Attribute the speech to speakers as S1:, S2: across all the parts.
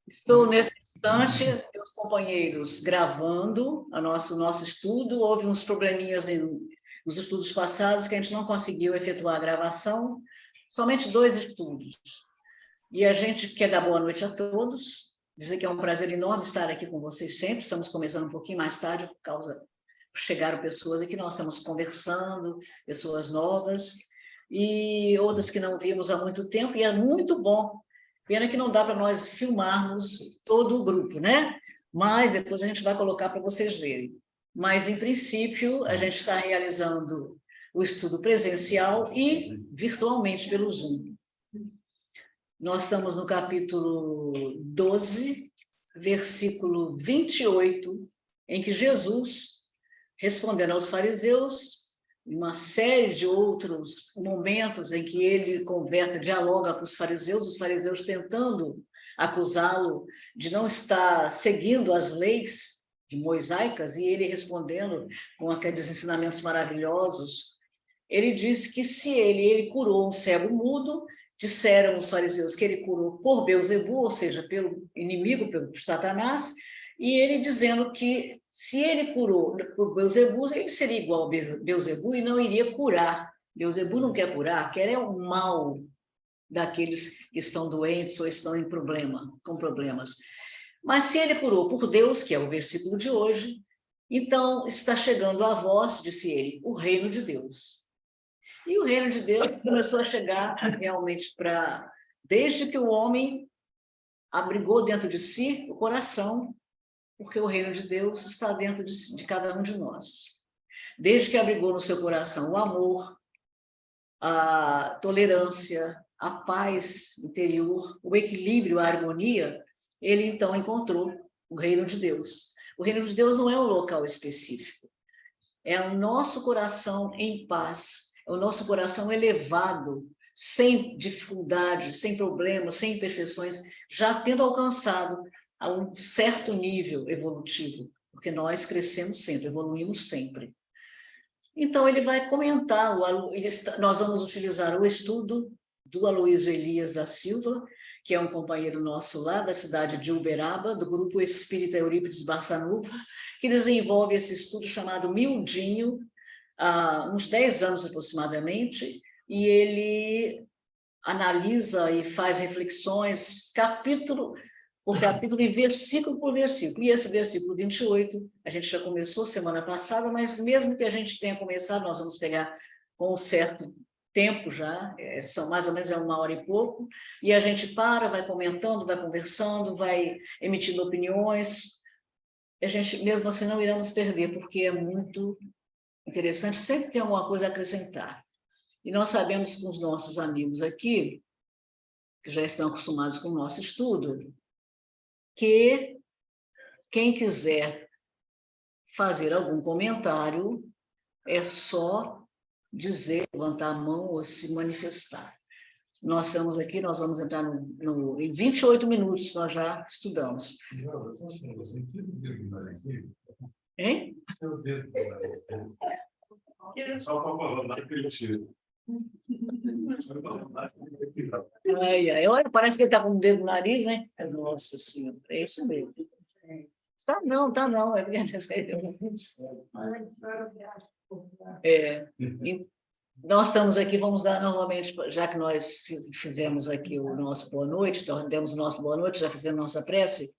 S1: Estou nesse instante, meus companheiros, gravando o nosso estudo. Houve uns probleminhas nos estudos passados que a gente não conseguiu efetuar a gravação, somente 2 estudos. E a gente quer dar boa noite a todos, dizer que é um prazer enorme estar aqui com vocês sempre. Estamos começando um pouquinho mais tarde, por causa chegaram pessoas aqui, nós estamos conversando, pessoas novas, e outras que não vimos há muito tempo, e é muito bom. Pena que não dá para nós filmarmos todo o grupo, né? Mas depois a gente vai colocar para vocês verem. Mas, em princípio, a gente está realizando o estudo presencial e virtualmente pelo Zoom. Nós estamos no capítulo 12, versículo 28, em que Jesus, respondendo aos fariseus, uma série de outros momentos em que ele conversa, dialoga com os fariseus tentando acusá-lo de não estar seguindo as leis mosaicas, e ele respondendo com aqueles ensinamentos maravilhosos. Ele disse que se ele curou um cego mudo, disseram os fariseus que ele curou por Beelzebu, ou seja, pelo inimigo, por Satanás, e ele dizendo que se ele curou por Beelzebu, ele seria igual a Beelzebu e não iria curar. Beelzebu não quer curar, quer o mal daqueles que estão doentes ou estão com problemas. Mas se ele curou por Deus, que é o versículo de hoje, então está chegando a vós, disse ele, o reino de Deus. E o reino de Deus começou a chegar realmente desde que o homem abrigou dentro de si o coração, porque o reino de Deus está dentro de cada um de nós. Desde que abrigou no seu coração o amor, a tolerância, a paz interior, o equilíbrio, a harmonia, ele então encontrou o reino de Deus. O reino de Deus não é um local específico, é o nosso coração em paz, é o nosso coração elevado, sem dificuldades, sem problemas, sem imperfeições, já tendo alcançado a um certo nível evolutivo, porque nós crescemos sempre, evoluímos sempre. Então, ele vai comentar, nós vamos utilizar o estudo do Aloísio Elias da Silva, que é um companheiro nosso lá da cidade de Uberaba, do grupo Espírita Eurípides Barçanuva, que desenvolve esse estudo chamado Miudinho, há uns 10 anos aproximadamente, e ele analisa e faz reflexões, capítulo por capítulo e versículo por versículo. E esse versículo 28, a gente já começou semana passada, mas mesmo que a gente tenha começado, nós vamos pegar com um certo tempo já, são mais ou menos 1 hora e pouco, e a gente vai comentando, vai conversando, vai emitindo opiniões. A gente, mesmo assim, não iremos perder, porque é muito interessante, sempre tem alguma coisa a acrescentar. E nós sabemos com os nossos amigos aqui, que já estão acostumados com o nosso estudo, que quem quiser fazer algum comentário é só dizer, levantar a mão ou se manifestar. Nós estamos aqui, nós vamos entrar em 28 minutos, nós já estudamos. Hein? Só para falar da criativa. Olha, parece que ele está com o dedo no nariz, né? Nossa Senhora, é isso mesmo. Tá não. Nós estamos aqui, vamos dar novamente, já que nós fizemos aqui o nosso boa noite, nós demos o nosso boa noite, já fizemos nossa prece,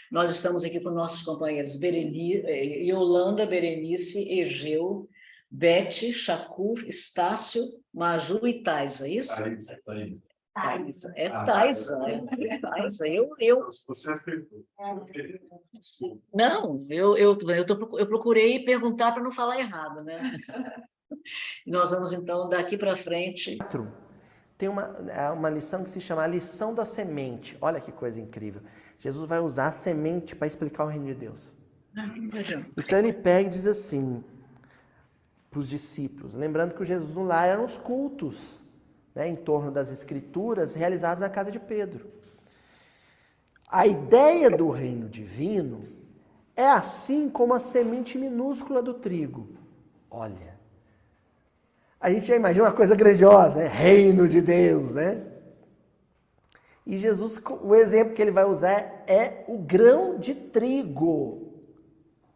S1: nós estamos aqui com nossos companheiros Yolanda, Berenice, Egeu, Bete, Chacur, Estácio, Maju e Taisa, é isso? Taisa. É Taisa. Você aceitou. Não, eu procurei perguntar para não falar errado, né? Nós vamos, então, daqui para frente...
S2: Tem uma lição que se chama a lição da semente. Olha que coisa incrível. Jesus vai usar a semente para explicar o reino de Deus. Então ele pega e diz assim para os discípulos, lembrando que o Jesus no lar eram os cultos, né, em torno das escrituras realizados na casa de Pedro. A ideia do reino divino é assim como a semente minúscula do trigo. Olha, a gente já imagina uma coisa grandiosa, né? Reino de Deus, né? E Jesus, o exemplo que ele vai usar é o grão de trigo.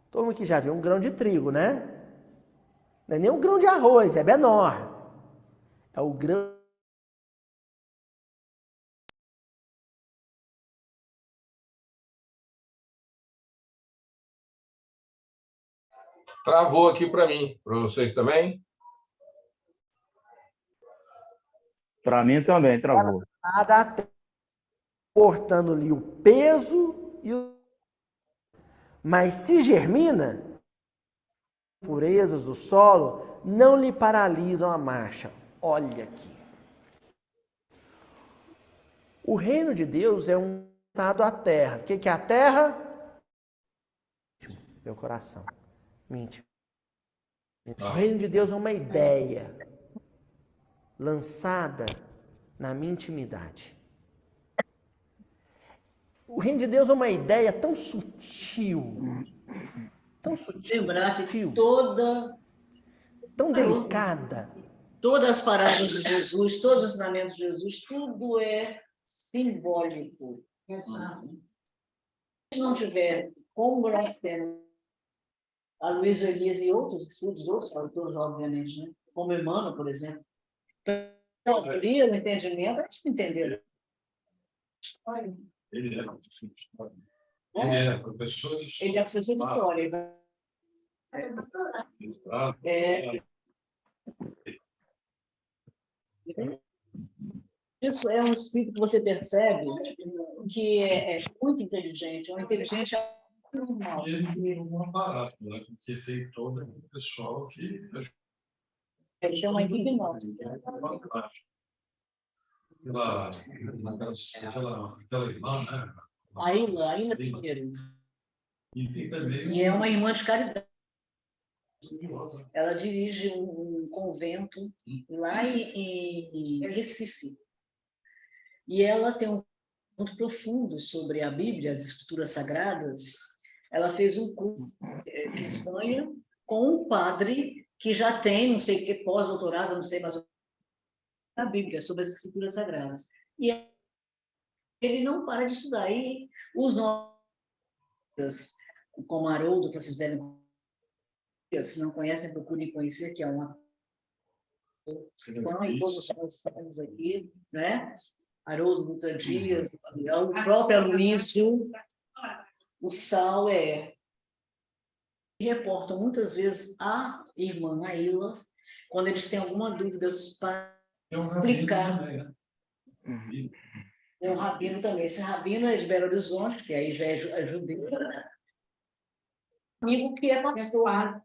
S2: Todo mundo que já viu um grão de trigo, né? Não é nem um grão de arroz, é menor. É o grão.
S3: Travou aqui para mim. Para vocês também?
S4: Para mim também travou.
S2: Cortando ali o peso e o... Mas se germina, impurezas do solo não lhe paralisam a marcha. Olha aqui. O reino de Deus é um estado à terra. O que é a terra? Meu coração. Mente. O reino de Deus é uma ideia lançada na minha intimidade. O reino de Deus é uma ideia tão sutil. Tão sutil.
S1: Lembrar que
S2: tão delicada.
S1: Todas as parábolas de Jesus, todos os ensinamentos de Jesus, tudo é simbólico. Se não tiver, como nós temos a Luísa Elias e outros autores, obviamente, né? Como Emmanuel, por exemplo. A autoria, o entendimento, a gente não entendeu.
S3: Ele é professor de história. Ele é professor de história.
S1: Ele é professor de história. Isso é um espírito que você percebe que é muito inteligente, um inteligente normal.
S3: Ele é um aparato, né? Porque tem todo o pessoal que...
S1: Ele chama de hipnose.
S3: Aquela irmã, né?
S1: A Ilha Pinheiro. E é uma irmã de caridade. Ela dirige um convento lá em Recife. E ela tem um muito profundo sobre a Bíblia, as Escrituras Sagradas. Ela fez um curso em Espanha com um padre que já tem, não sei o que, pós-doutorado, não sei, mas na Bíblia, sobre as Escrituras Sagradas. E ele não para de estudar. E os nossos, como Haroldo, que vocês devem conhecer, se não conhecem, procurem conhecer, que é uma... Então, e todos nós estamos aqui, né? Haroldo Dutra Dias, o próprio Aloísio, o Sal reportam muitas vezes a irmã Aila, quando eles têm alguma dúvida para explicar. Tem um rabino também. Esse rabino é de Belo Horizonte, que aí já é judeu. Amigo que é pastor.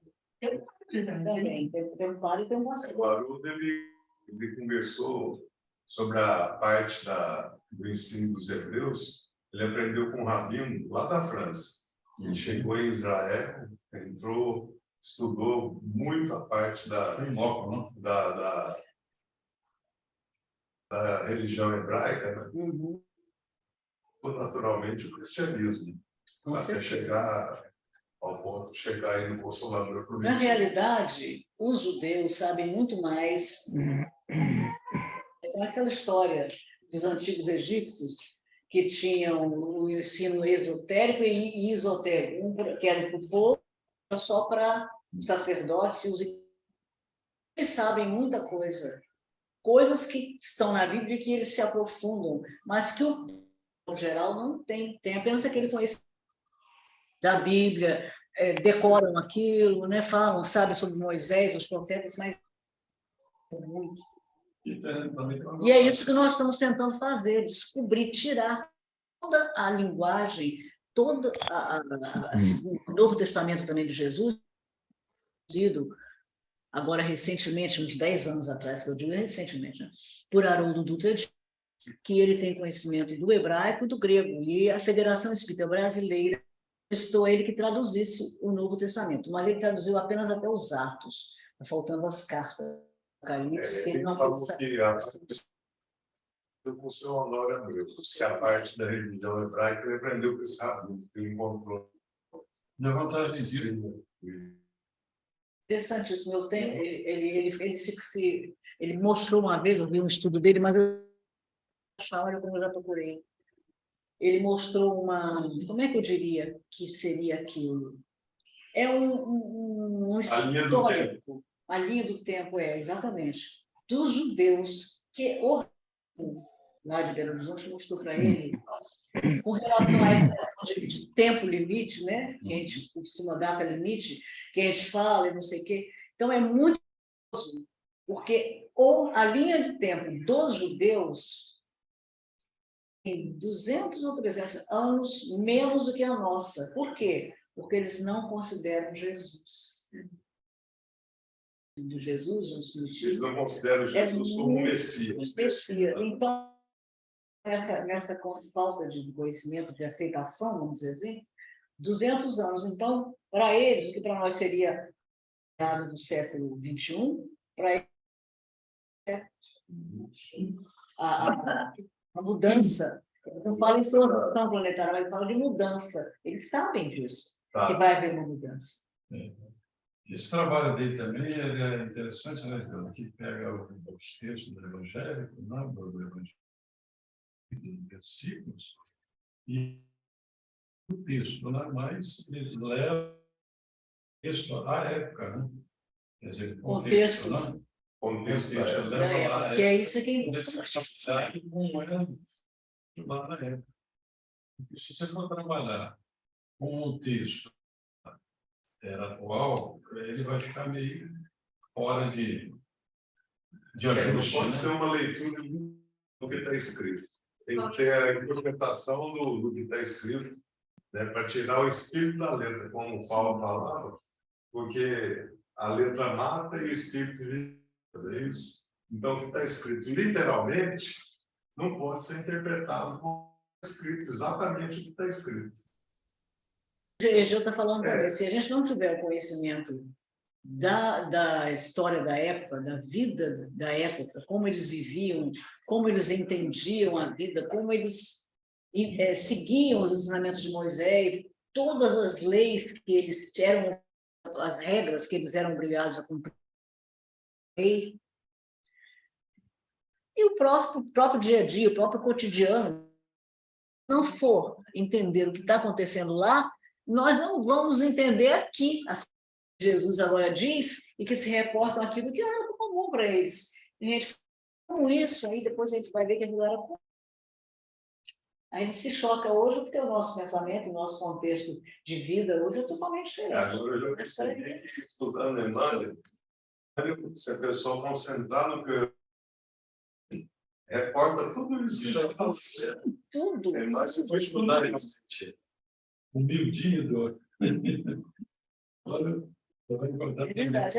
S1: Também. Tem um padre e tem um pastor.
S5: O Haroldo, ele conversou sobre a parte do ensino dos hebreus. Ele aprendeu com um rabino lá da França. Ele chegou em Israel, entrou, estudou muito a parte da religião hebraica, né? Naturalmente o cristianismo, até chegar ao ponto de chegar aí no Consolador.
S1: Na realidade, os judeus sabem muito mais. É aquela história dos antigos egípcios que tinham o ensino esotérico e esotérico, um que era para o povo, só para os sacerdotes. Eles sabem muita coisa, coisas que estão na Bíblia que eles se aprofundam, mas que o povo, em geral, não tem. Tem apenas aquele conhecimento da Bíblia, decoram aquilo, né? Falam, sabem sobre Moisés, os profetas, mas muito. E é isso que nós estamos tentando fazer, descobrir, tirar toda a linguagem, todo o Novo Testamento também de Jesus, agora recentemente, uns 10 anos atrás, que eu digo recentemente, né? Por Haroldo Dutra, que ele tem conhecimento do hebraico e do grego, e a Federação Espírita Brasileira estou ele que traduzisse o Novo Testamento, mas ele traduziu apenas até os Atos, faltando as cartas.
S5: Ele não falou que com o seu Honório Abreu, que a parte da religião hebraica ele aprendeu com esse rabino, que ele encontrou.
S1: Interessantíssimo. Eu tenho, ele mostrou uma vez, eu vi um estudo dele, mas olha como eu já procurei. Ele mostrou como é que eu diria que seria aquilo? É um
S5: A linha do
S1: histórico. A linha do tempo exatamente. Dos judeus, que o lá de Belo Horizonte mostrou para ele, com relação a essa questão de tempo limite, né? Que a gente costuma dar para limite, que a gente fala e não sei o quê. Então, é muito curioso, porque a linha do tempo dos judeus tem 200 ou 300 anos menos do que a nossa. Por quê? Porque eles não consideram Jesus. Do Jesus,
S5: eles não consideram Jesus como Messias.
S1: Então, nessa falta de conhecimento, de aceitação, vamos dizer assim, 200 anos. Então, para eles, o que para nós seria meados do século XXI, para eles a mudança, não fala em solução planetária, mas fala de mudança. Eles sabem disso, que vai haver uma mudança.
S3: Esse trabalho dele também é interessante, né? Que pega os textos do Evangelho, do Evangelho, dos versículos, e o texto, né? Mas ele leva o texto à época, né? Quer dizer, o contexto, né?
S5: Contexto
S1: leva lá, que é isso que é
S3: importante. Como é lá na época. Porque se você for trabalhar com o texto era atual, ele vai ficar meio fora de ajuste.
S5: Não pode ser uma leitura do que está escrito. Tem que ter a interpretação do que está escrito, né, para tirar o espírito da letra, como o Paulo falava, porque a letra mata e o espírito vive. É isso? Então, o que está escrito literalmente não pode ser interpretado como escrito, exatamente o que está escrito.
S1: O Egeu está falando também, se a gente não tiver o conhecimento da história da época, da vida da época, como eles viviam, como eles entendiam a vida, como eles seguiam os ensinamentos de Moisés, todas as leis que eles eram, as regras que eles eram obrigados a cumprir. E o próprio dia a dia, o próprio cotidiano, se não for entender o que está acontecendo lá, nós não vamos entender aqui as coisas que Jesus agora diz e que se reportam aquilo que era comum para eles. E a gente com isso, aí depois a gente vai ver que aquilo era comum. A gente se choca hoje porque o nosso pensamento, o nosso contexto de vida hoje é totalmente diferente.
S5: Agora eu já percebi que estudando Emmanuel, se a pessoa concentrar no que reporta tudo isso que já aconteceu.
S1: Tudo.
S5: Emmanuel foi estudar isso.
S3: Humildinho do... Olha, eu vou encontrar.
S1: É verdade.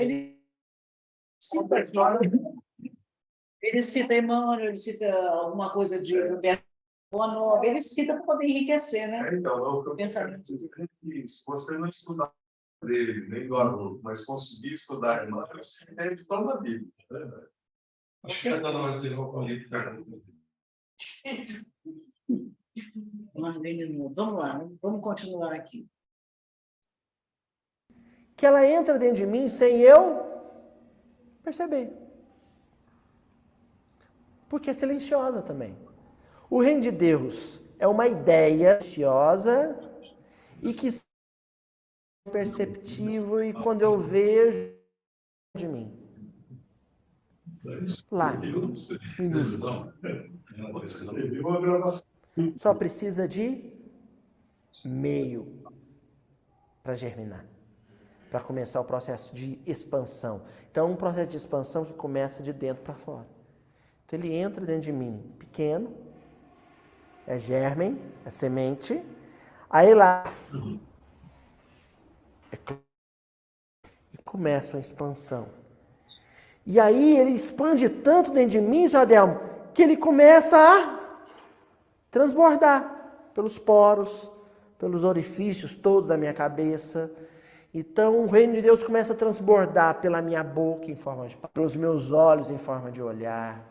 S1: Ele cita Emmanuel, ele cita alguma coisa de Roberto Bono, ele cita para poder enriquecer, né?
S5: Então, o que eu pensamento que se você não estudar dele, nem do aluno, mas conseguir estudar Emmanuel, você entende toda a Bíblia.
S3: Acho que está na hora de levar o palito.
S1: Vamos lá, vamos continuar aqui.
S2: Que ela entra dentro de mim sem eu perceber. Porque é silenciosa também. O reino de Deus é uma ideia silenciosa e que é perceptível e quando eu vejo de mim. Lá, minúsculo. Só precisa de meio para germinar, para começar o processo de expansão. Então, é um processo de expansão que começa de dentro para fora. Então, ele entra dentro de mim, pequeno, é germen, é semente, aí lá, e começa a expansão. E aí, ele expande tanto dentro de mim, seu Adelmo, que ele começa a transbordar pelos poros, pelos orifícios todos da minha cabeça. Então, o reino de Deus começa a transbordar pela minha boca em forma de... pelos meus olhos em forma de olhar,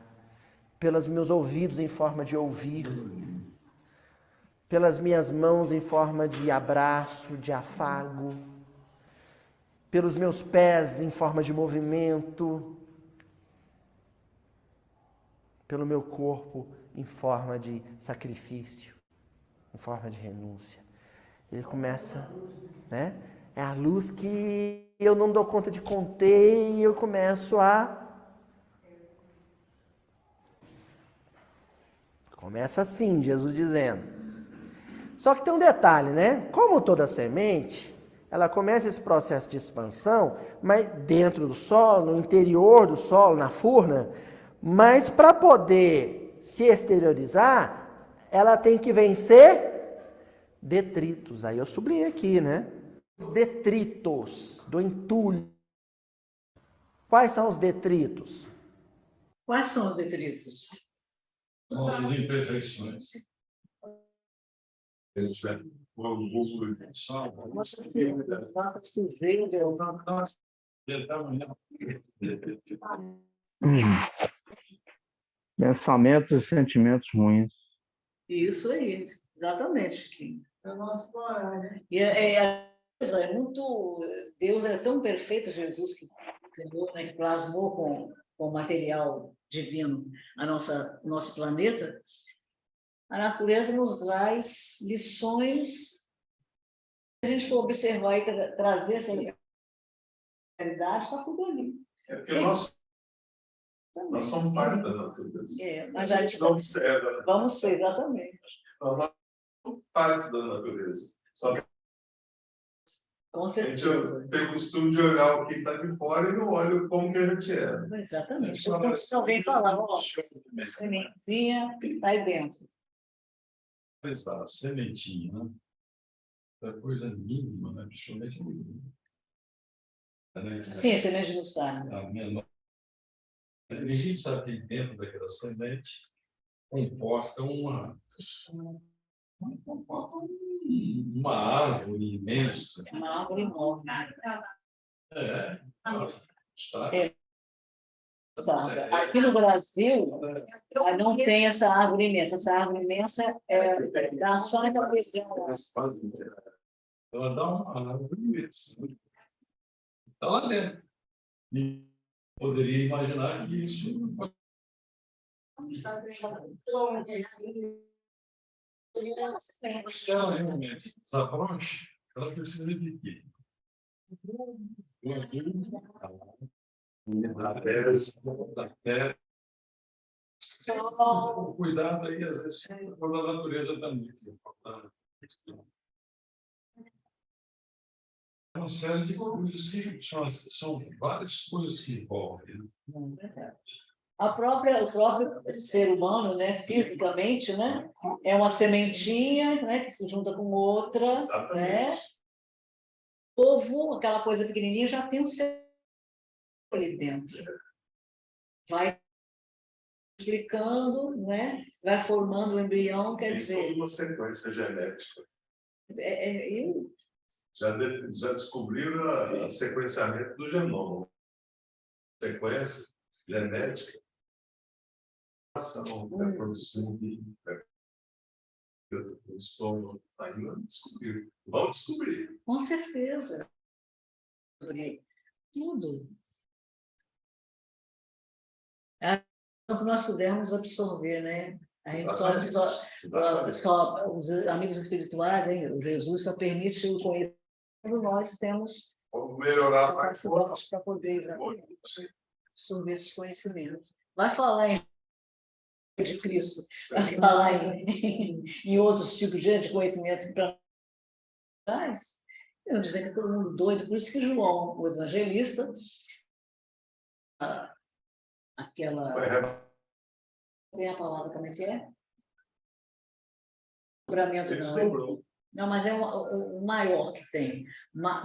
S2: pelos meus ouvidos em forma de ouvir, pelas minhas mãos em forma de abraço, de afago, pelos meus pés em forma de movimento, pelo meu corpo em forma de sacrifício, em forma de renúncia. Ele começa, né? É a luz que eu não dou conta de conter e eu começo a... Começa assim, Jesus dizendo. Só que tem um detalhe, né? Como toda semente, ela começa esse processo de expansão, mas dentro do solo, no interior do solo, na furna, mas para poder se exteriorizar, ela tem que vencer detritos. Aí eu sublinhei aqui, né? Os detritos do entulho. Quais são os detritos?
S1: Quais são os detritos?
S3: Nossas imperfeições.
S4: Pensamentos e sentimentos ruins.
S1: Isso aí, exatamente, Chiquinho.
S6: É o nosso coral, né?
S1: E muito... Deus é tão perfeito, Jesus, que criou, né, que plasmou com o material divino o nosso planeta. A natureza nos traz lições. Se a gente for observar e trazer essa realidade, está tudo ali.
S5: É porque nós somos parte da natureza.
S1: Mas a gente
S5: não observa.
S1: Vamos ser, exatamente.
S5: Nós somos parte da natureza. Só que
S1: Com
S5: a
S1: certeza.
S5: gente tem o costume de olhar o que está de fora e não olha como que a gente é.
S1: Exatamente. Então, se alguém falar, ó, sementinha está aí dentro.
S3: A sementinha, né? É coisa mínima, né? Absolutamente mínima.
S1: Sim, semente de mostarda.
S3: A menor. Ninguém sabe que dentro daquela semente comporta uma árvore imensa.
S1: Uma árvore enorme.
S3: Está.
S1: Aqui no Brasil, não tem essa árvore imensa. Essa árvore imensa dá só naquela região.
S3: Ela dá uma árvore imensa. Está lá dentro. E poderia imaginar que isso ela realmente desabroche, ela precisa de quê? Da terra. Cuidado aí, às vezes, com a natureza também. É uma série de coisas que são várias coisas que envolvem.
S1: O próprio ser humano, né, fisicamente, né, é uma sementinha, né, que se junta com outra, né? Ovo, aquela coisa pequenininha, já tem um ser ali dentro. Vai explicando, né? Vai formando o embrião, quer dizer...
S5: Tem toda uma sequência genética.
S1: Eu...
S5: Já descobriram o sequenciamento do genoma. Sequência genética. Reprodução do estômago. Ainda não descobriram. Vão descobrir.
S1: Com certeza. Tudo. É o que nós pudermos absorver, né? A gente só os amigos espirituais, hein? O Jesus só permite o conhecimento quando nós temos
S5: melhorar
S1: a capacidade para poder absorver esses conhecimentos. Vai falar de Cristo, vai falar em outros tipos de conhecimentos para trás. Eu dizer que é todo mundo doido, por isso que João, o evangelista, aquela... Tem a palavra, como é que é? Dobramento não, mas é o maior que tem.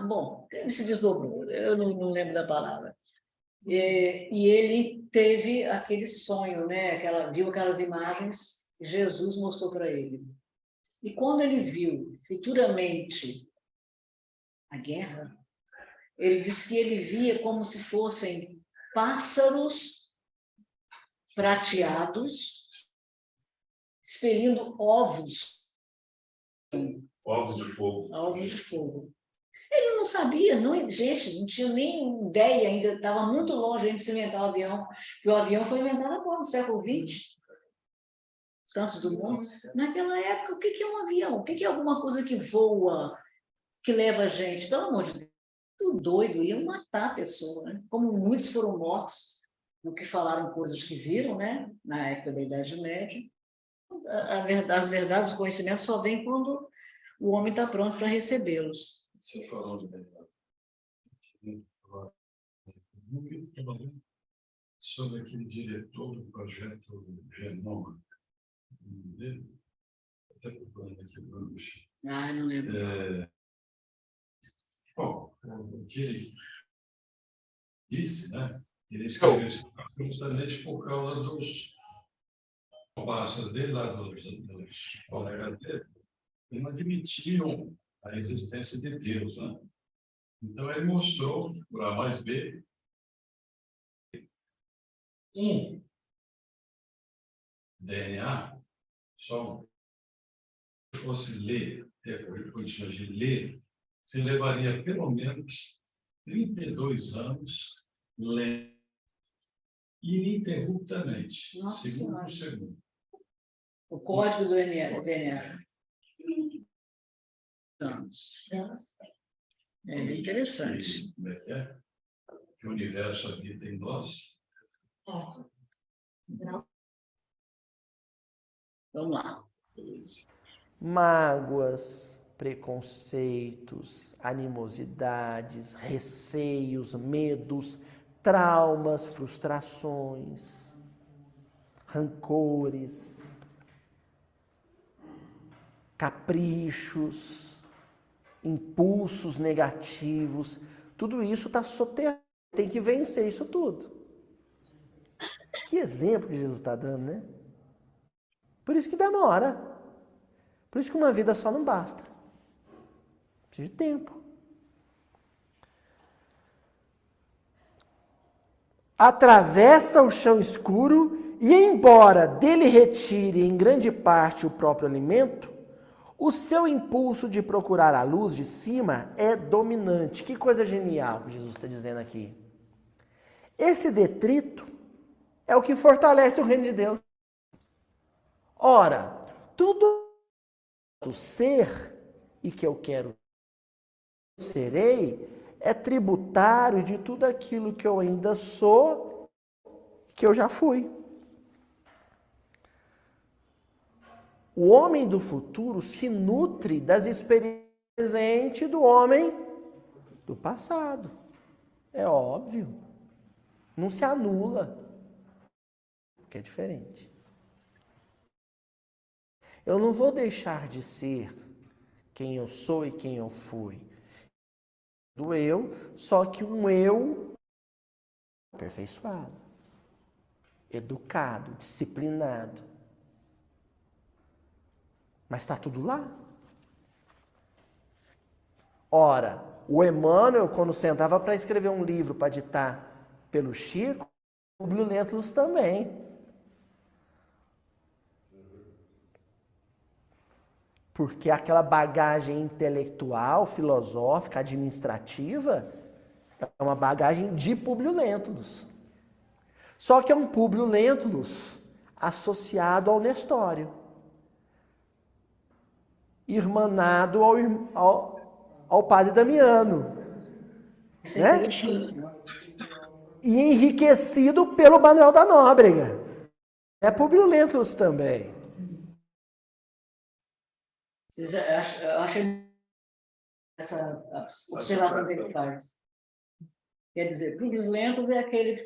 S1: Bom, ele se desdobrou, eu não lembro da palavra. E ele teve aquele sonho, né? Viu aquelas imagens que Jesus mostrou para ele. E quando ele viu futuramente a guerra, ele disse que ele via como se fossem pássaros prateados expelindo ovos
S5: de fogo.
S1: Ovos de fogo. Ele não sabia, gente, não tinha nem ideia ainda, estava muito longe de se inventar o avião, porque o avião foi inventado agora, no século XX. Santos Dumont. Naquela época, o que é um avião? O que é alguma coisa que voa, que leva a gente? Pelo amor de Deus, tudo doido, iam matar a pessoa, né? Como muitos foram mortos, no que falaram coisas que viram, né? Na época da Idade Média. As verdades, os conhecimentos só vêm quando o homem está pronto para recebê-los.
S3: Você falou de verdade. Sobre aquele diretor do projeto Genoma. Dele, até procurando aqui o nome.
S1: Não lembro.
S3: Bom, o que ele disse, né? Ele escreveu esse livro justamente por causa dos passos dele, lá dos colegas dele, que não admitiam a existência de Deus, né? Então, ele mostrou, por A mais B, um DNA, só se fosse ler, ter condições de ler, se levaria pelo menos 32 anos lendo ininterruptamente, segundo por segundo.
S1: O código do DNA. É interessante.
S3: Como é que é? Que o universo habita em nós.
S1: Vamos lá.
S2: Mágoas, preconceitos, animosidades, receios, medos, traumas, frustrações, rancores, caprichos, impulsos negativos, tudo isso está soterrado. Tem que vencer isso tudo. Que exemplo que Jesus está dando, né? Por isso que demora. Por isso que uma vida só não basta. Precisa de tempo. Atravessa o chão escuro e, embora dele retire em grande parte o próprio alimento, o seu impulso de procurar a luz de cima é dominante. Que coisa genial que Jesus está dizendo aqui. Esse detrito é o que fortalece o reino de Deus. Ora, tudo ser e que eu quero serei é tributário de tudo aquilo que eu ainda sou, que eu já fui. O homem do futuro se nutre das experiências presentes do homem do passado. É óbvio. Não se anula. Que é diferente. Eu não vou deixar de ser quem eu sou e quem eu fui. Do eu, só que um eu aperfeiçoado, educado, disciplinado. Mas está tudo lá. Ora, o Emmanuel, quando sentava para escrever um livro para ditar pelo Chico, o Publio Lentulus também. Porque aquela bagagem intelectual, filosófica, administrativa, é uma bagagem de Publio Lentulus. Só que é um Publio Lentulus associado ao Nestório. Irmanado ao padre Damiano. Né? E enriquecido pelo Manuel da Nóbrega. É Publio Lentulus também.
S1: Eu acho essa observação que ele faz. Quer dizer, Publio Lentulus é aquele que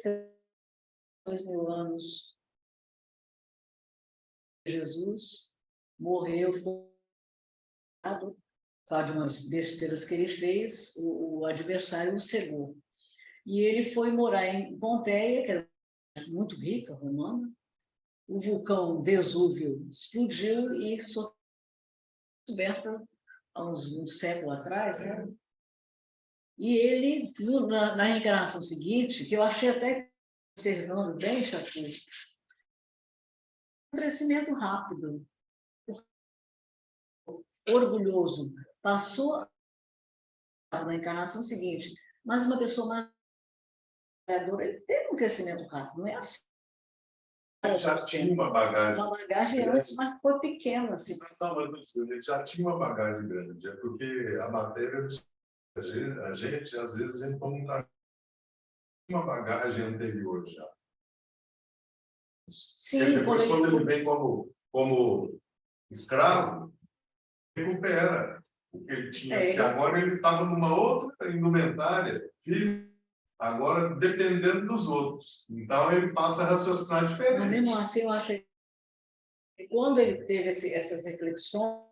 S1: 2000 anos Jesus morreu, ficou por causa de umas besteiras que ele fez, o adversário o cegou. E ele foi morar em Pompeia, que era muito rica, romana. O vulcão Vesúvio explodiu e descoberta há um século atrás, né? E ele, na reencarnação seguinte, que eu achei até observando bem, Chatinho, um crescimento rápido, orgulhoso, passou na encarnação seguinte, mas uma pessoa mais ele teve um crescimento rápido, não é assim.
S5: já tinha uma bagagem.
S1: Uma bagagem antes, mas foi pequena. Assim.
S5: Não, mas ele já tinha uma bagagem grande. É porque a matéria, a gente às vezes, a gente não está uma bagagem anterior já.
S1: Sim,
S5: depois, quando ele vem como escravo, recupera o que ele tinha. Porque agora ele estava numa outra indumentária física, agora dependendo dos outros. Então, ele passa a raciocinar diferente.
S1: Mas mesmo assim, eu acho que quando ele teve essas reflexões,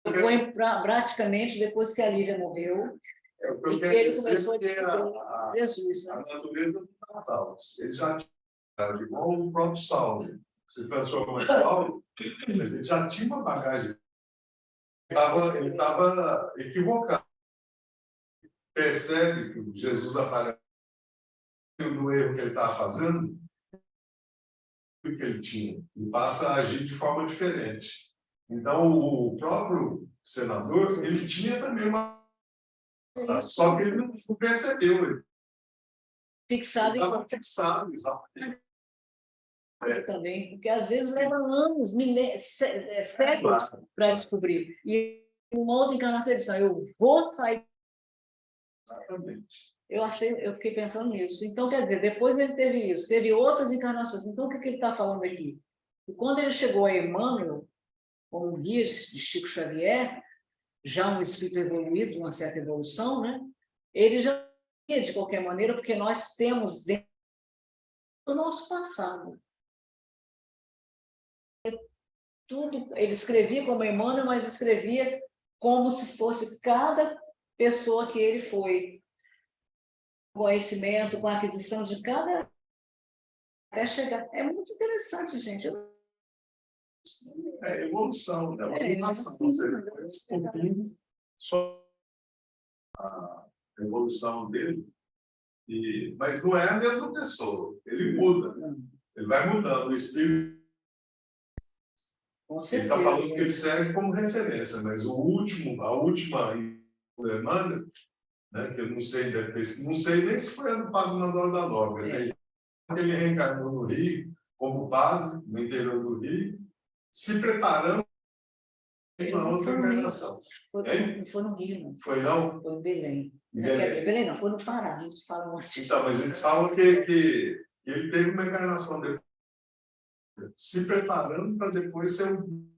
S1: foi praticamente depois que a Lívia morreu, e que ele começou a descobrir Jesus. Né?
S5: A natureza do Saulo. Ele já tinha, igual o próprio Saulo, se transformou em Paulo, mas ele já tinha uma bagagem. Ele estava equivocado. Percebe que Jesus aparece no erro que ele estava fazendo, o que ele tinha, e passa a agir de forma diferente. Então, o próprio senador, ele tinha também uma... Só que ele não percebeu. Ele
S1: fixado
S5: estava fixado, exatamente.
S1: Também, porque às vezes leva anos, séculos para descobrir. E uma outra encarnação, ele disse, eu vou sair.
S5: Exatamente.
S1: Eu fiquei pensando nisso. Então, quer dizer, depois ele teve isso, teve outras encarnações. Então, o que ele está falando aqui? E quando ele chegou a Emmanuel, como guia de Chico Xavier, já um espírito evoluído, uma certa evolução, né? Ele já ia, de qualquer maneira, porque nós temos dentro do nosso passado. Tudo, ele escrevia como Emmanuel, mas escrevia como se fosse cada pessoa que ele foi. Conhecimento, com a aquisição de cada... até chegar. É muito interessante, gente.
S5: É evolução, né? Evolução. Só a evolução dele, mas não é a mesma pessoa. Ele muda. Ele vai mudando. O espírito...
S1: Com
S5: ele
S1: certeza.
S5: está falando que ele serve como referência, mas a última Emmanuel, né, que eu não sei nem se foi do Padre Manuel da Nóbrega. Né? Ele reencarnou no Rio, como padre, no interior do Rio, se preparando para uma outra encarnação.
S1: Foi no Rio, não.
S5: Foi não?
S1: Foi em Belém. Quer dizer, Belém não, foi no Pará, a gente fala muito.
S5: Então, mas eles falam que ele teve uma encarnação depois, se preparando para depois ser um...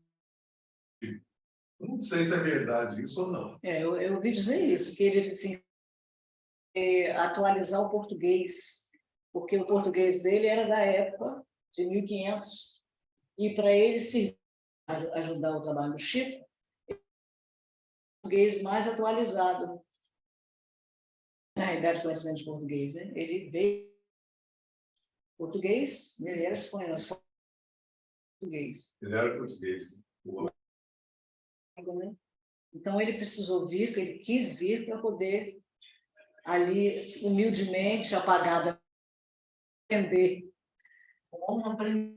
S5: Não sei se é verdade isso ou não.
S1: Eu ouvi dizer isso, que ele assim, atualizar o português, porque o português dele era da época de 1500, e para ele se ajudar o trabalho do Chico, português mais atualizado. Na realidade, conhecimento de português, né? Ele veio português, ele era espanhol, português.
S5: Ele era português.
S1: Então, ele precisou vir, ele quis vir para poder, ali, humildemente, apagada, aprender. Como aprender?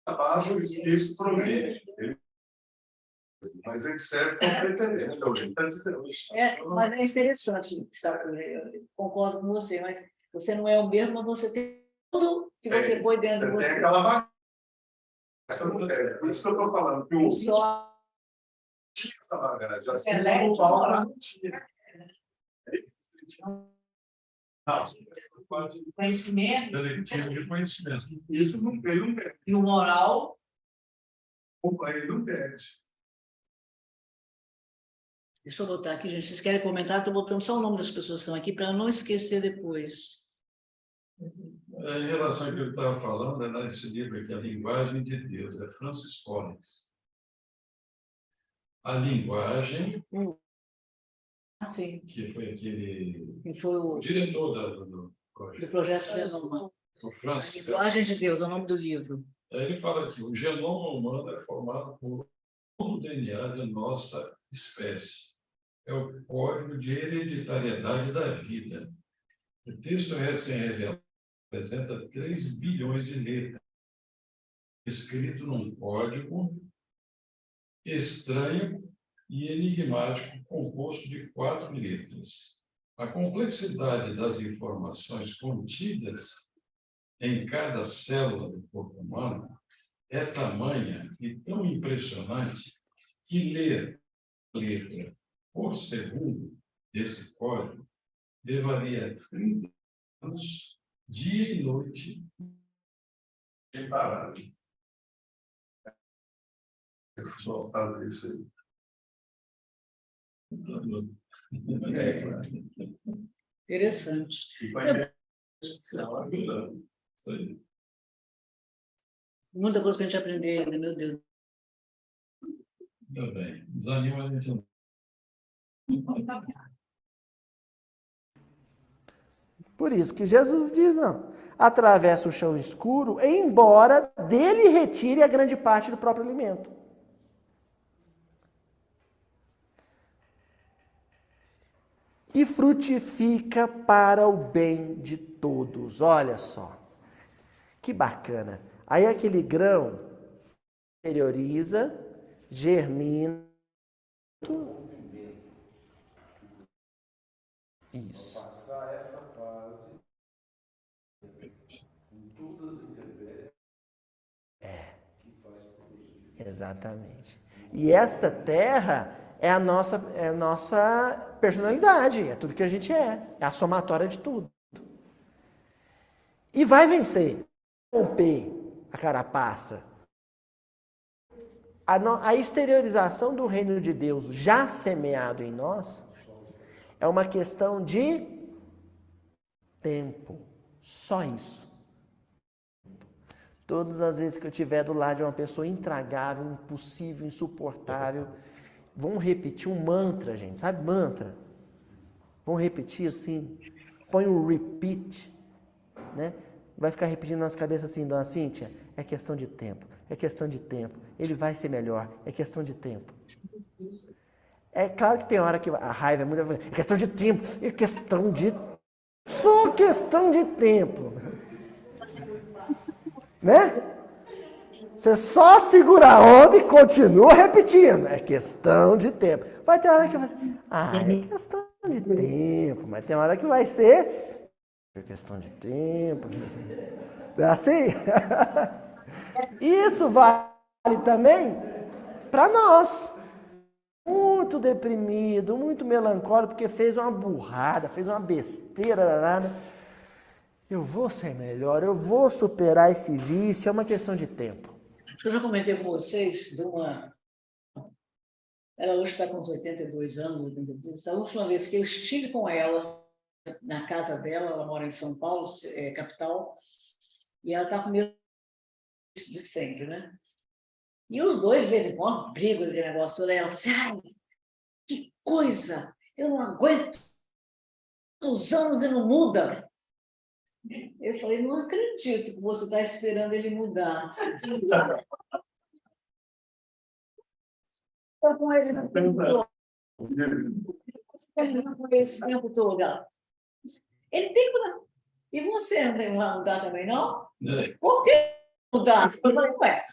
S5: A base do Espírito promete. Mas ele serve como referência.
S1: Mas é interessante, eu concordo com você, mas você não é o mesmo, mas você tem tudo que você põe dentro de você.
S5: Tem aquela bagagem. Por isso que eu estou falando, que o
S1: só
S5: tinha essa bagagem. Assim como o Paulo não tinha.
S3: Conhecimento. Ele tinha de conhecimento.
S5: Isso ele não perde.
S1: E o moral?
S5: Ele não perde.
S1: Deixa eu botar aqui, gente. Vocês querem comentar? Estou botando só o nome das pessoas que estão aqui para não esquecer depois.
S3: Em relação ao que ele estava falando, nesse livro aqui, A Linguagem de Deus, é Francis Collins. A linguagem,
S1: Sim.
S3: que foi aquele...
S1: Que foi o
S3: diretor do projeto.
S1: Do projeto Genoma.
S3: A
S1: Linguagem de Deus, é o nome do livro.
S3: Ele fala que o genoma humano é formado por todo o DNA de nossa espécie. É o código de hereditariedade da vida. O texto recém-revelado apresenta 3 bilhões de letras, escrito num código estranho e enigmático, composto de 4 letras. A complexidade das informações contidas em cada célula do corpo humano é tamanha e tão impressionante que ler a letra por segundo desse código levaria 30 anos, dia e noite,
S5: Sem parar. Só fazer isso aí. É, claro.
S1: Interessante.
S5: E vai
S1: Muita coisa para a gente aprender ainda, meu Deus.
S3: Muito bem. Desanima a gente não.
S2: Por isso que Jesus diz, não. Atravessa o chão escuro, embora dele retire a grande parte do próprio alimento. E frutifica para o bem de todos. Olha só. Que bacana. Aí aquele grão exterioriza, germina. Isso.
S6: Passar essa fase com todas as intempéries que faz produzir.
S2: Exatamente. E essa terra é a nossa personalidade, é tudo que a gente é a somatória de tudo. E vai vencer, romper a carapaça. A exteriorização do reino de Deus já semeado em nós é uma questão de tempo. Só isso. Todas as vezes que eu estiver do lado de uma pessoa intragável, impossível, insuportável, vão repetir um mantra, gente. Sabe mantra? Vão repetir assim. Põe um repeat, né? Vai ficar repetindo nas cabeças assim, dona Cíntia, é questão de tempo, é questão de tempo. Ele vai ser melhor, é questão de tempo. É claro que tem hora que a raiva é muito... É questão de tempo, é questão de... Só questão de tempo. Né? Você só segura a onda e continua repetindo. É questão de tempo. Vai ter hora que vai ser... é questão de tempo. Mas tem hora que vai ser... É questão de tempo. É assim? Isso vale também para nós. Muito deprimido, muito melancólico, porque fez uma burrada, fez uma besteira danada. Eu vou ser melhor, eu vou superar esse vício, é uma questão de tempo.
S1: Eu já comentei com vocês de uma... Ela hoje está com uns 82 anos, 83. A última vez que eu estive com ela, na casa dela, ela mora em São Paulo, capital, e ela está com medo de sempre, né? E os dois, de vez em quando, brigam de negócio todo. Aí ela fala assim, ai, que coisa! Eu não aguento os anos e não muda. Eu falei, não acredito que você está esperando ele mudar. Estou com ele no tempo todo. Com esse tempo todo. Ele tem que mudar. E você não vai mudar também, não? Por que mudar? Eu falei, ué.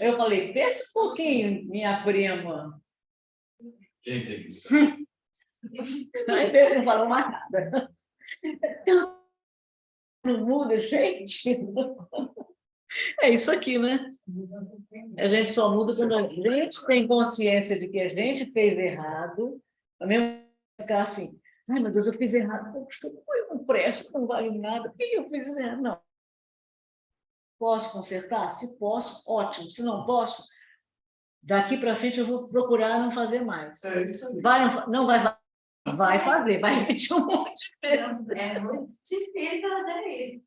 S1: Eu falei, pensa um pouquinho, minha prima.
S3: Quem tem que...
S1: Aí ele não falou mais nada. Então, não muda, gente. É isso aqui, né? A gente só muda quando a gente tem consciência de que a gente fez errado. A mesmo ficar assim, ai meu Deus, eu fiz errado. Poxa, eu não presto, não vale nada. Por que eu fiz errado? Não. Posso consertar? Se posso, ótimo. Se não posso, daqui para frente eu vou procurar não fazer mais. Não vai fazer, vai repetir um monte de vezes.
S7: É muito difícil fazer isso.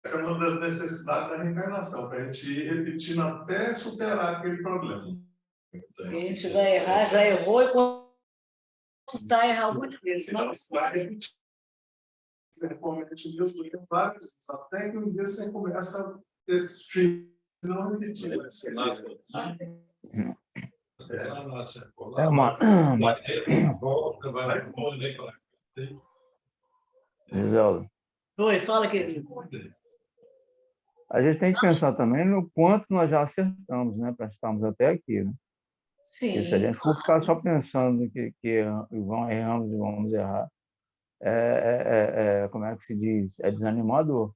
S5: Essa é uma das necessidades da reencarnação, para a gente ir repetindo até superar aquele problema.
S1: A gente vai errar, já errou, e quando está errar um monte de vezes.
S5: Então, você vai repetir. Deus do várias vezes, até que um dia você começa a esse não repetir.
S4: É uma... Giselda,
S1: Oi, fala, querido.
S4: a gente tem que pensar também no quanto nós já acertamos, né, para estarmos até aqui, né?
S1: Sim.
S4: Porque se a gente for ficar só pensando que erramos e vamos errar, como é que se diz? É desanimador.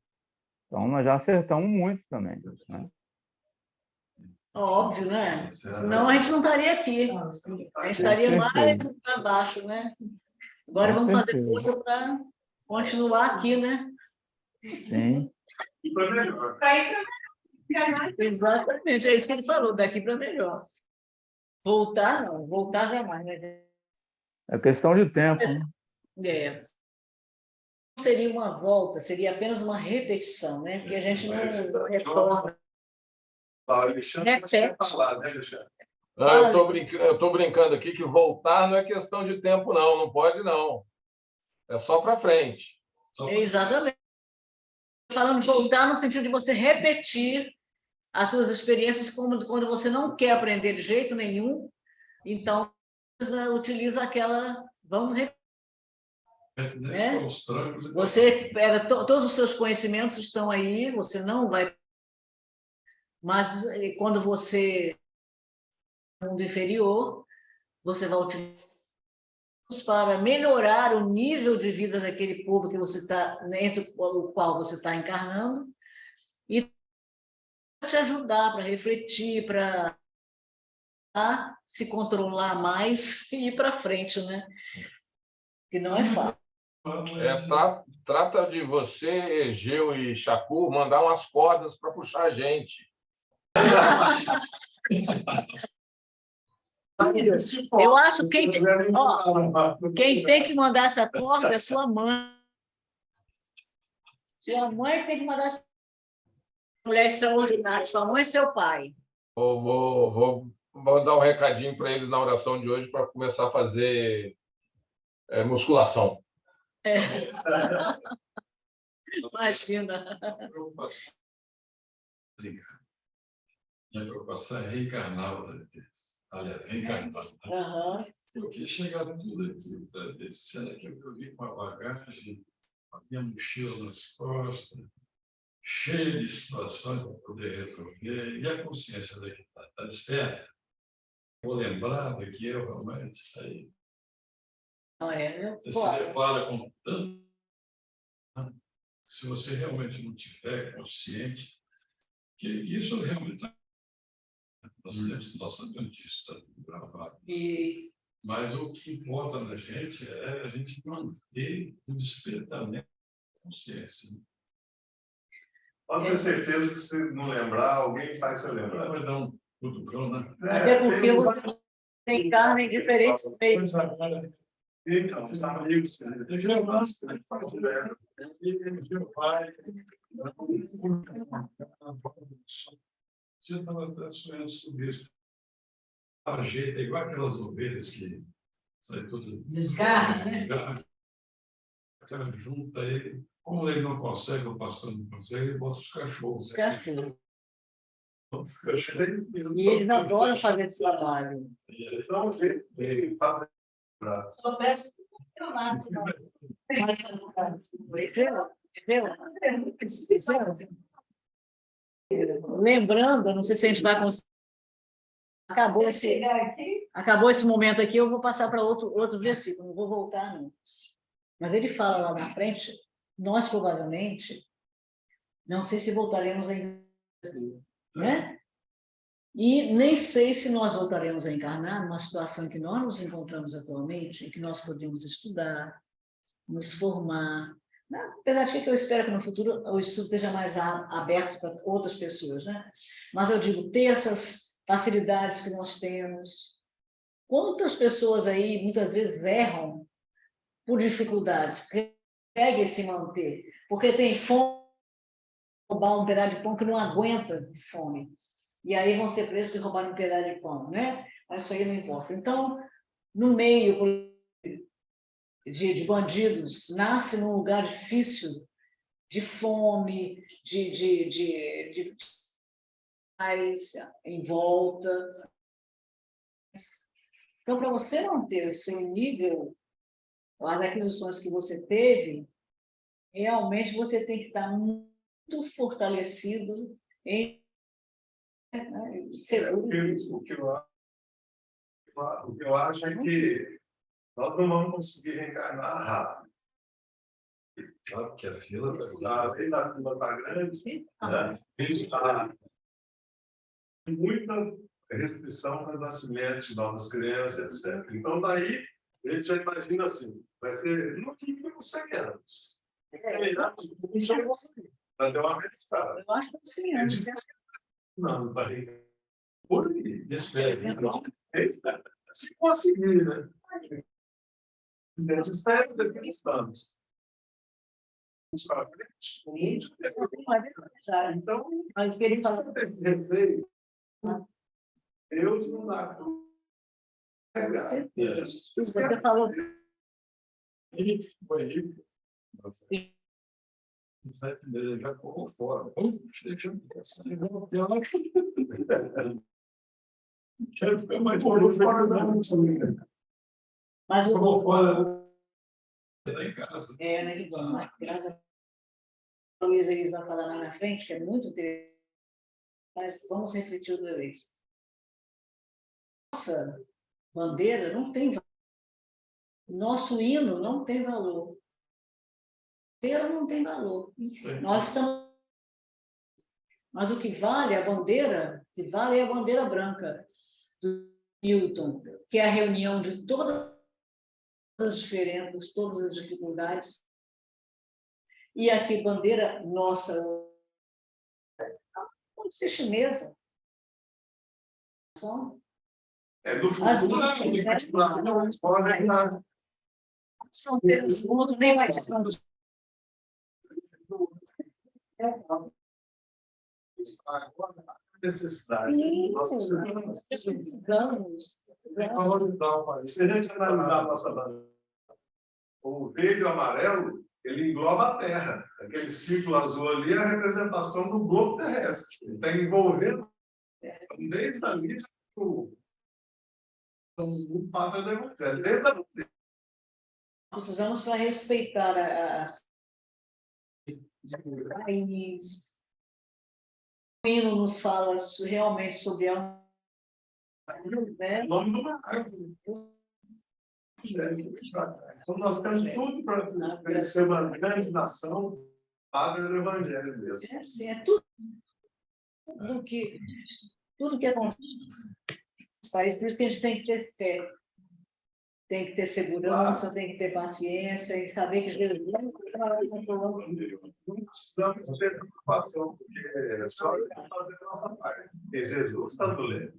S4: Então, nós já acertamos muito também, né?
S1: Óbvio, né? Senão a gente não estaria aqui. A gente estaria mais para baixo, né? Agora vamos fazer força para continuar aqui, né?
S4: Sim.
S5: E para melhor.
S7: Para ir para
S1: Exatamente, é isso que ele falou, daqui para melhor. Voltar, não, voltar jamais, né?
S4: É questão de tempo, né?
S1: É. Não seria uma volta, seria apenas uma repetição, né? Porque a gente não retorna.
S5: Alexandre, falar, né, Alexandre?
S8: Não, eu tô brincando aqui que voltar não é questão de tempo, não. Não pode, não. É só para frente.
S1: Exatamente. Falando de voltar no sentido de você repetir as suas experiências quando você não quer aprender de jeito nenhum, então utiliza aquela, vamos repetir. Né? Você pega todos os seus conhecimentos estão aí, você não vai, mas quando você no mundo inferior, você vai utilizar para melhorar o nível de vida daquele povo que você está, entre o qual você está encarnando, e te ajudar para refletir, para se controlar mais e ir para frente, né? Que não é fácil.
S8: Trata de você, Egeu e Chacu, mandar umas cordas para puxar a gente.
S1: Eu acho que quem tem que mandar essa corda é sua mãe. Sua mãe tem que mandar essa mulher extraordinária, sua mãe e seu pai.
S8: Vou mandar um recadinho para eles na oração de hoje para começar a fazer musculação.
S1: Imagina.
S3: Minha preocupação é reencarnar outra vez. Aliás, reencarnar.
S1: Uhum.
S3: Porque chegar tudo aqui outra vez, será que eu vim com a bagagem, a minha mochila nas costas, cheia de situações para poder resolver, e a consciência daqui está desperta? Vou lembrar do que eu realmente saí. Você se depara com tanto. Se você realmente não tiver consciente, que isso realmente nós sabemos disso, está gravado. Mas o que importa na gente é a gente manter o despertamento da consciência.
S5: Pode ter certeza que se não lembrar, alguém faz você lembrar.
S3: Vai dar um tudo, né?
S1: Até porque você tem carne em diferentes meios.
S5: Então, os amigos, eu já gosto, né?
S3: Você estava sonhando sobre isso. A jeito é igual aquelas ovelhas que saem todas.
S1: Desgarra, né?
S3: O cara junta ele. Como ele não consegue, o pastor não consegue, ele bota os cachorros.
S1: Os cachorros. E eles adoram fazer esse trabalho. Só peço que eu lá. Lembrando, não sei se a gente vai conseguir. Acabou esse momento aqui, eu vou passar para outro versículo, não vou voltar, não. Mas ele fala lá na frente, nós provavelmente, não sei se voltaremos a encarnar, né? E nem sei se nós voltaremos a encarnar numa situação em que nós nos encontramos atualmente, em que nós podemos estudar, nos formar, né? Apesar de que eu espero que no futuro o estudo esteja mais aberto para outras pessoas, né? Mas eu digo, ter essas facilidades que nós temos. Quantas pessoas aí, muitas vezes, erram por dificuldades, conseguem se manter, porque tem fome, roubar um pedaço de pão que não aguenta fome. E aí vão ser presos por roubar um pedaço de pão, né? Mas isso aí não importa. Então, no meio de bandidos, nasce num lugar difícil, de fome, de em volta. Então, para você manter o seu nível, as aquisições que você teve, realmente você tem que estar muito fortalecido em ser
S5: O que eu acho é que nós não vamos conseguir reencarnar rápido.
S3: Porque a fila
S5: Além da fila está grande, está muita restrição para nascimento de novas crianças, etc. Então, daí, a gente já imagina assim, vai ser no mínimo 100 anos. 100 anos, vai ter uma registrada.
S1: Eu acho que sim, antes.
S5: Não, vai. Por aí.
S3: Então,
S5: Se conseguir, né? A gente espera daqui a uns anos. Para frente, muito então,
S1: a gente queria falar.
S5: esse receio, Deus não dá.
S1: Você falou.
S3: foi rico. Ele já colocou fora. Deixa eu pensar. Quero ficar mais fora da nossa vida.
S1: Mas
S3: Colocou fora da em casa.
S1: né, que bom, graças a Luísa eles vão falar lá na frente, que é muito interessante, mas vamos refletir outra vez. Nossa bandeira não tem valor. Nosso hino não tem valor. A bandeira não tem valor. Nós estamos. Mas o que vale é a bandeira, o que vale é a bandeira branca do Newton, que é a reunião de todas as diferenças, todas as dificuldades. E aqui, bandeira nossa, pode ser chinesa.
S5: É do
S1: As
S5: futuro, podem dar.
S1: as fronteiras do mundo nem mais
S5: Agora, a necessidade.
S1: Sim,
S5: Nós
S1: vamos.
S3: Valorizar o país.
S5: Se a gente analisar a nossa bandeira, o verde e o amarelo, ele engloba a Terra. Aquele círculo azul ali é a representação do globo terrestre. Ele está envolvendo desde a mídia o Papa do Evangelho. Desde a
S1: Precisamos para respeitar as país. O hino nos fala realmente sobre a né?
S5: nome do Marco. Então, nós temos tudo para ser uma grande nação, Padre do Evangelho mesmo.
S1: É, assim, é tudo que acontece nesse país. Por isso que a gente tem que ter fé, tem que ter segurança, tem que ter paciência e saber que Jesus
S5: Não precisamos ter preocupação, porque é só fazer a nossa parte. Porque Jesus está do lado.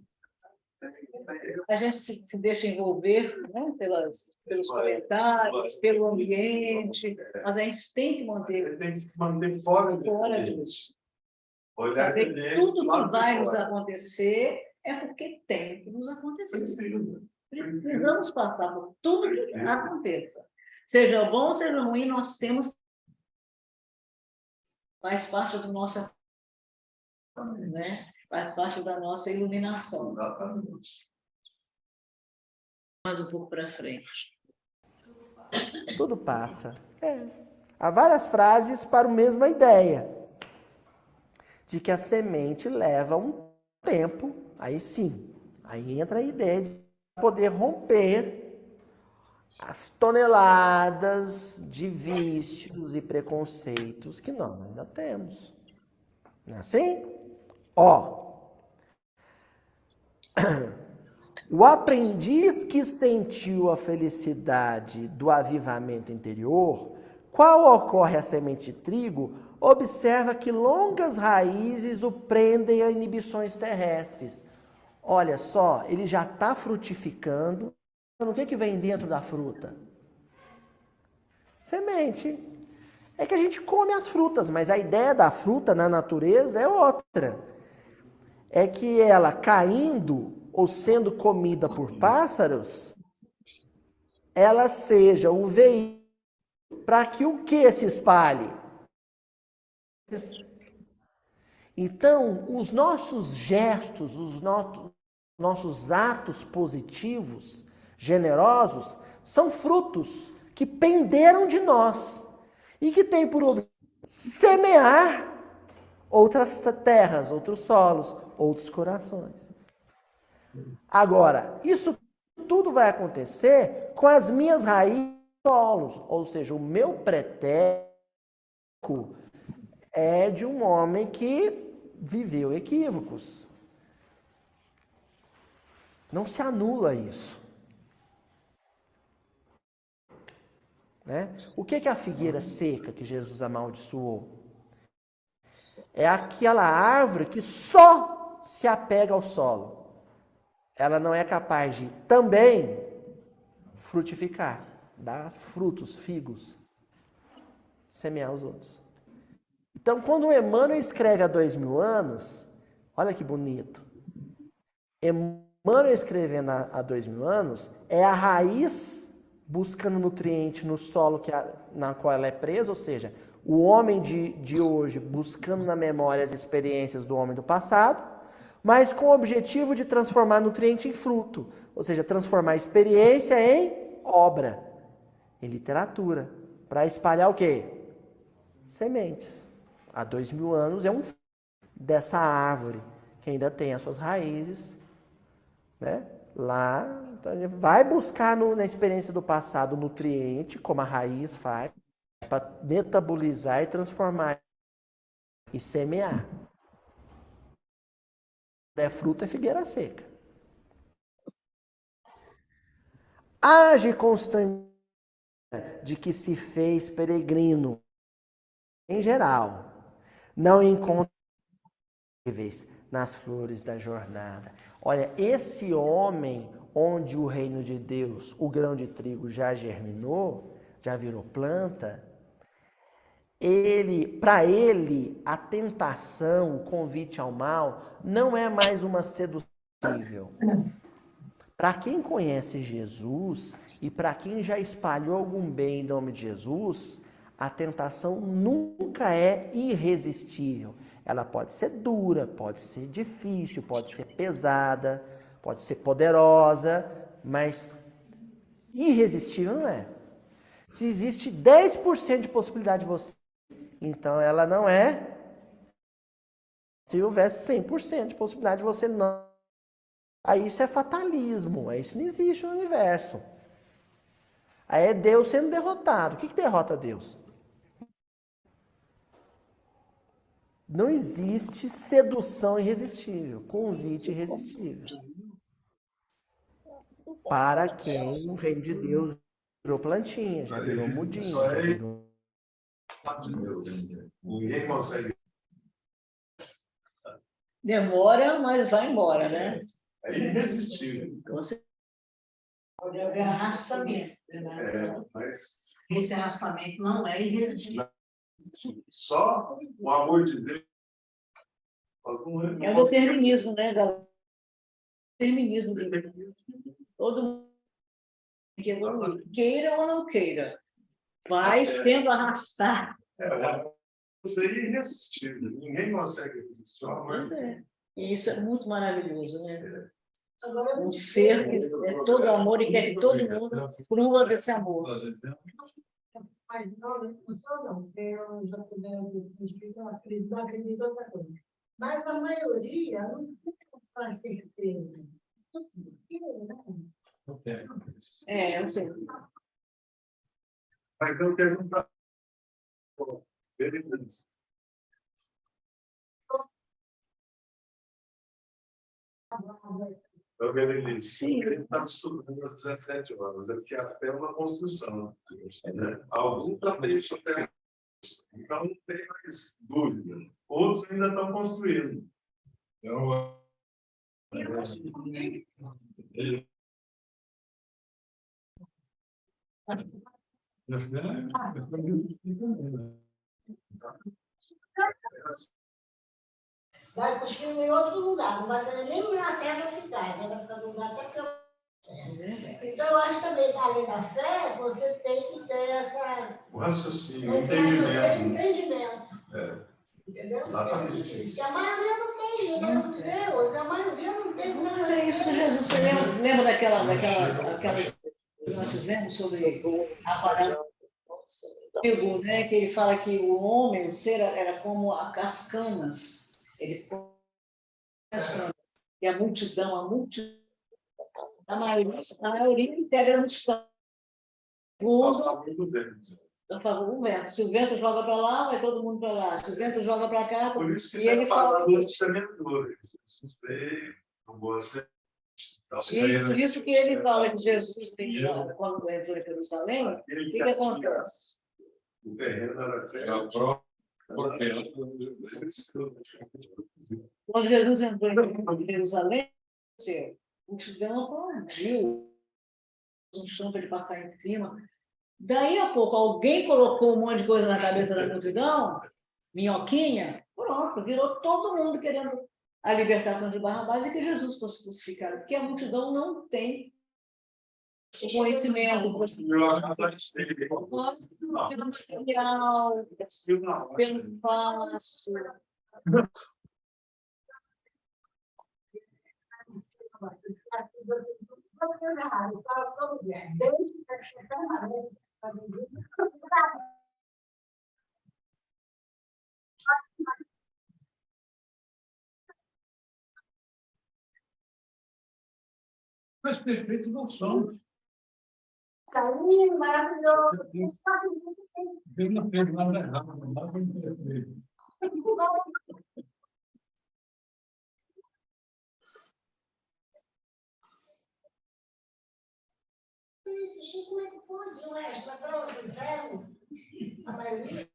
S1: a gente se deixa envolver, né, pelos comentários, pelo ambiente, mas a gente tem que manter
S5: Ele tem que se manter fora
S1: disso.
S5: Olhar
S1: Saber
S5: que
S1: que tudo que vai nos acontecer é porque tem que nos acontecer. Precisamos passar por tudo que aconteça. Seja bom, seja ruim, nós temos. Faz parte do nosso. Né? Faz parte da nossa iluminação. Mais um pouco para frente.
S2: Tudo passa. Há várias frases para a mesma ideia. De que a semente leva um tempo, aí sim. Aí entra a ideia de poder romper as toneladas de vícios e preconceitos que nós ainda temos. Não é assim? O aprendiz que sentiu a felicidade do avivamento interior, qual ocorre a semente de trigo, observa que longas raízes o prendem a inibições terrestres. Olha só, ele já está frutificando. O que vem dentro da fruta? Semente. É que a gente come as frutas, mas a ideia da fruta na natureza é outra. É que ela caindo ou sendo comida por pássaros, ela seja o veículo para que o que se espalhe? Então, os nossos gestos, os nossos atos positivos, generosos, são frutos que penderam de nós e que têm por objetivo semear outras terras, outros solos, outros corações. Agora, isso tudo vai acontecer com as minhas raízes solos, ou seja, o meu pretérito, é de um homem que viveu equívocos. Não se anula isso. Né? O que é a figueira seca que Jesus amaldiçoou? É aquela árvore que só se apega ao solo. Ela não é capaz de também frutificar, dar frutos, figos, semear os outros. Então, quando o Emmanuel escreve há 2000 anos, olha que bonito. Emmanuel escrevendo há 2000 anos é a raiz buscando nutriente no solo na qual ela é presa, ou seja, o homem de hoje buscando na memória as experiências do homem do passado, mas com o objetivo de transformar nutriente em fruto, ou seja, transformar a experiência em obra, em literatura, para espalhar o quê? Sementes. Há 2000 anos é um dessa árvore que ainda tem as suas raízes, né? Lá, então a gente vai buscar na experiência do passado o nutriente, como a raiz faz, para metabolizar e transformar e semear. É fruta, é figueira seca. Age constante de que se fez peregrino, em geral, não encontra nas flores da jornada. Olha, esse homem onde o reino de Deus, o grão de trigo já germinou, já virou planta, para ele, a tentação, o convite ao mal, não é mais uma sedução. Para quem conhece Jesus e para quem já espalhou algum bem em nome de Jesus, a tentação nunca é irresistível. Ela pode ser dura, pode ser difícil, pode ser pesada, pode ser poderosa, mas irresistível não é. Se existe 10% de possibilidade de você, então ela não é. Se houvesse 100% de possibilidade de você não. Aí isso é fatalismo, isso não existe no universo. Aí é Deus sendo derrotado. O que derrota Deus? Não existe sedução irresistível, convite irresistível. Para quem o reino de Deus virou plantinha, já virou mudinho, já virou...
S5: Ninguém consegue.
S1: Demora, mas vai embora, né?
S5: É irresistível.
S7: Pode haver arrastamento, né?
S5: Mas
S7: Esse arrastamento não é irresistível.
S5: só o amor de Deus.
S1: É o determinismo, né, galera? Determinismo. Todo mundo que evoluir, queira ou não queira, vai sendo arrastado.
S5: Isso aí é irresistível. Ninguém consegue resistir ao amor.
S1: Pois é. E isso é muito maravilhoso, né?
S7: Agora,
S1: Um ser que é todo amor e quer que todo mundo flua desse amor.
S7: mas não, porque eu já não acredito em outra coisa. Mas a maioria não tem essa certeza. Por quê, né?
S1: Eu sei.
S5: Mas eu pergunto. Eu Berenice, ele estava estudando às 17 horas, porque a fé é uma construção. Né? Alguns já deixam até. Então não tem mais dúvida. Outros ainda estão construindo. Então,
S7: Vai cuspir em outro lugar, não vai querer nem na terra ficar, né? Vai ficar no lugar até que eu... Então, eu acho também que, além da fé, você tem que ter
S5: o raciocínio, o entendimento.
S7: Entendeu?
S5: Exatamente.
S7: Porque a maioria não tem, né? Deus, a maioria não tem.
S1: Mas é isso que Jesus, você lembra daquela que nós fizemos sobre a parábola, né? Que ele fala que o homem, o ser, era como as camas. Ele as camas. E a multidão, a maioria integra a multidão. Eu falo, o vento. Se o vento joga para lá, vai todo mundo para lá. Se o vento joga para cá,
S5: Por isso que
S1: e ele fala
S5: dos semeadores. Jesus veio, tomou semente.
S1: E por isso que ele fala que Jesus, quando entrou em Jerusalém, o que acontece?
S5: O terreno era
S1: Quando Jesus entrou em Jerusalém, a multidão aplaudiu, um chão para ele passar em cima. Daí a pouco, alguém colocou um monte de coisa na cabeça da multidão, minhoquinha, pronto, virou todo mundo querendo a libertação de Barrabás e que Jesus fosse crucificado, porque a multidão não tem o conhecimento pelo material, pelo passo.
S3: Mas perfeitos não são.
S7: Carinho, maravilhoso.
S3: Deus não fez nada errado, nada foi perfeito.
S7: Como é que pode o resto? Vai para outro inferno? A maioria.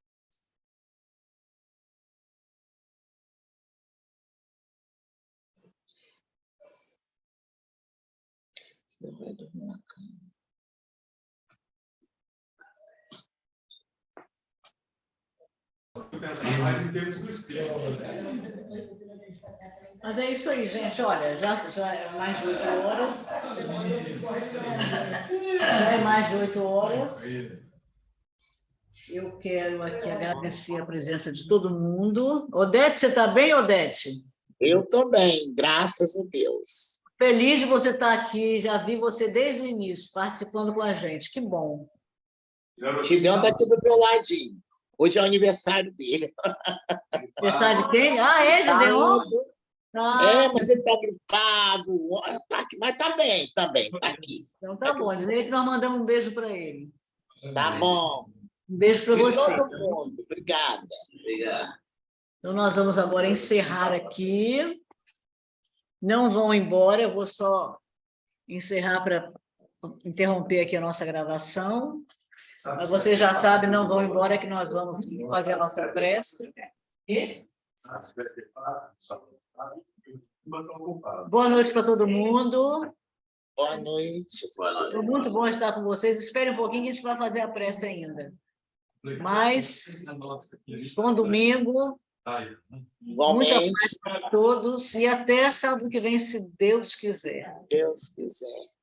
S5: Pensar mais em termos do espírito.
S1: Mas é isso aí, gente. Olha, já é mais de 8 horas. Já é mais de 8 horas. Eu quero aqui agradecer a presença de todo mundo. Odete, você está bem, Odete?
S9: Eu estou bem, graças a Deus.
S1: Feliz de você estar aqui. Já vi você desde o início, participando com a gente. Que bom.
S9: Gideon está aqui do meu ladinho. Hoje é o aniversário dele.
S1: Aniversário de quem? Ah, é, Gideon?
S9: É, mas ele está gripado. Tá aqui, mas está bem, está aqui.
S1: Então tá bom. Diz aí que nós mandamos um beijo para ele.
S9: Tá bom.
S1: Um beijo para você.
S9: Todo mundo. Obrigada.
S1: Então, nós vamos agora encerrar aqui. Não vão embora, eu vou só encerrar para interromper aqui a nossa gravação. Mas vocês já sabem, não vão embora, que nós vamos fazer a nossa prece. E? Boa noite para todo mundo.
S9: Boa noite.
S1: Foi muito bom estar com vocês. Espere um pouquinho que a gente vai fazer a prece ainda. Mas, bom domingo. Muita paz para todos e até sábado que vem, se Deus quiser.
S9: Deus quiser.